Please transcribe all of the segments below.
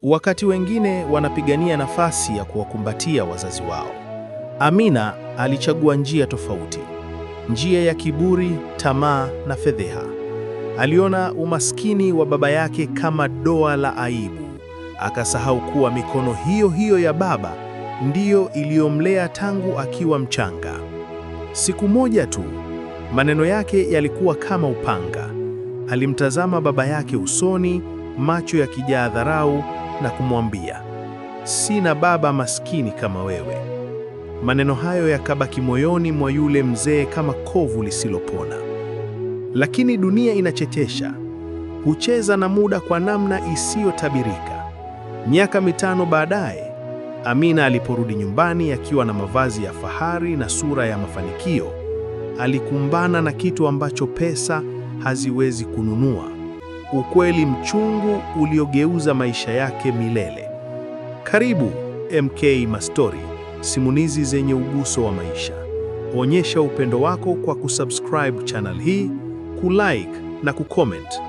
Wakati wengine wanapigania nafasi ya kuwakumbatia wazazi wao, Amina alichagua njia tofauti, njia ya kiburi, tamaa na fedheha. Aliona umaskini wa baba yake kama doa la aibu, akasahau kuwa mikono hiyo hiyo ya baba ndiyo iliyomlea tangu akiwa mchanga. Siku moja tu, maneno yake yalikuwa kama upanga. Alimtazama baba yake usoni, macho yakijaa dharau, na kumwambia, "Sina baba maskini kama wewe." Maneno hayo yakabaki moyoni mwa yule mzee kama kovu lisilopona. Lakini dunia inachekesha, hucheza na muda kwa namna isiyotabirika. Miaka 5 baadaye, Amina aliporudi nyumbani akiwa na mavazi ya fahari na sura ya mafanikio, alikumbana na kitu ambacho pesa haziwezi kununua. Ukweli mchungu uliogeuza maisha yake milele. Karibu MK Mastori, simulizi zenye uguso wa maisha. Onyesha upendo wako kwa kusubscribe channel hii, kulike na kucomment.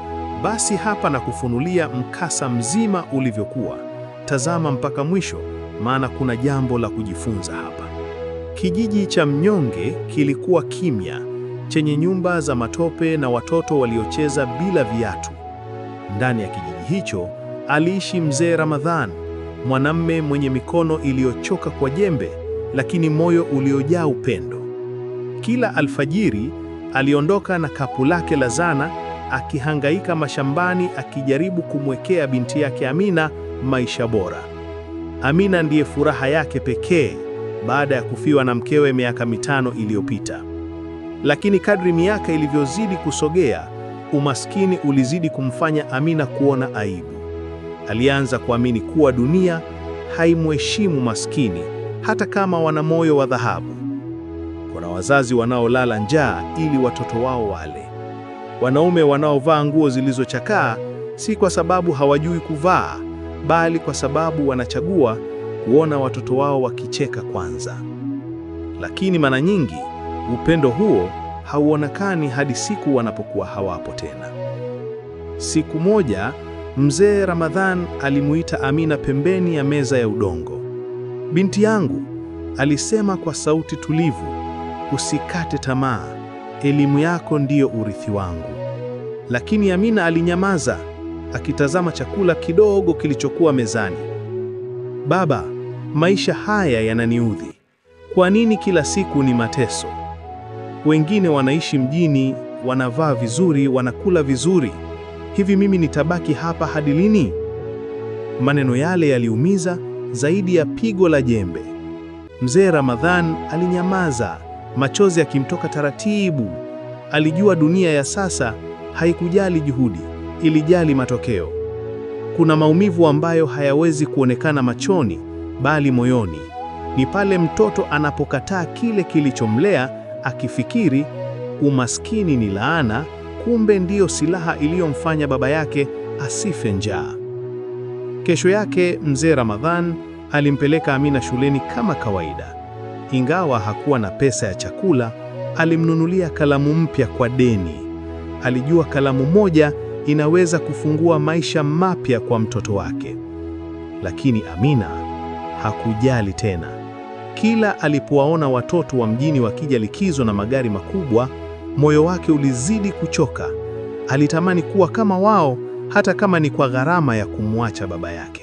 Basi hapa na kufunulia mkasa mzima ulivyokuwa. Tazama mpaka mwisho, maana kuna jambo la kujifunza hapa. Kijiji cha mnyonge kilikuwa kimya, chenye nyumba za matope na watoto waliocheza bila viatu. Ndani ya kijiji hicho aliishi mzee Ramadhan, mwanamume mwenye mikono iliyochoka kwa jembe, lakini moyo uliojaa upendo. Kila alfajiri aliondoka na kapu lake la zana, akihangaika mashambani akijaribu kumwekea binti yake Amina maisha bora. Amina ndiye furaha yake pekee baada ya kufiwa na mkewe miaka 5 iliyopita. Lakini kadri miaka ilivyozidi kusogea, umaskini ulizidi kumfanya Amina kuona aibu. Alianza kuamini kuwa dunia haimheshimu maskini, hata kama wana moyo wa dhahabu. Kuna wazazi wanaolala njaa ili watoto wao wale. Wanaume wanaovaa nguo zilizochakaa, si kwa sababu hawajui kuvaa, bali kwa sababu wanachagua kuona watoto wao wakicheka kwanza. Lakini mara nyingi upendo huo hauonekani hadi siku wanapokuwa hawapo tena. Siku moja, mzee Ramadhan alimuita Amina pembeni ya meza ya udongo. "Binti yangu," alisema kwa sauti tulivu, "usikate tamaa. Elimu yako ndiyo urithi wangu." Lakini Amina alinyamaza, akitazama chakula kidogo kilichokuwa mezani. "Baba, maisha haya yananiudhi. Kwa nini kila siku ni mateso? Wengine wanaishi mjini, wanavaa vizuri, wanakula vizuri. Hivi mimi nitabaki hapa hadi lini?" Maneno yale yaliumiza zaidi ya pigo la jembe. Mzee Ramadhan alinyamaza, machozi yakimtoka taratibu. Alijua dunia ya sasa haikujali juhudi, ilijali matokeo. Kuna maumivu ambayo hayawezi kuonekana machoni, bali moyoni. Ni pale mtoto anapokataa kile kilichomlea, akifikiri umaskini ni laana, kumbe ndiyo silaha iliyomfanya baba yake asife njaa. Kesho yake mzee Ramadhan alimpeleka Amina shuleni kama kawaida. Ingawa hakuwa na pesa ya chakula, alimnunulia kalamu mpya kwa deni. Alijua kalamu moja inaweza kufungua maisha mapya kwa mtoto wake. Lakini Amina hakujali tena. Kila alipowaona watoto wa mjini wakija likizo na magari makubwa, moyo wake ulizidi kuchoka. Alitamani kuwa kama wao, hata kama ni kwa gharama ya kumwacha baba yake.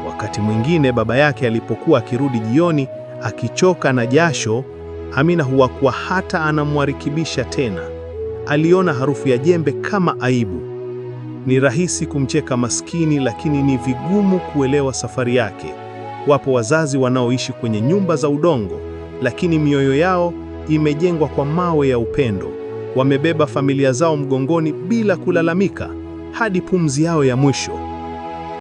Wakati mwingine baba yake alipokuwa akirudi jioni akichoka na jasho, Amina huwakuwa hata anamwarikibisha tena. Aliona harufu ya jembe kama aibu. Ni rahisi kumcheka maskini, lakini ni vigumu kuelewa safari yake. Wapo wazazi wanaoishi kwenye nyumba za udongo, lakini mioyo yao imejengwa kwa mawe ya upendo. Wamebeba familia zao mgongoni bila kulalamika hadi pumzi yao ya mwisho.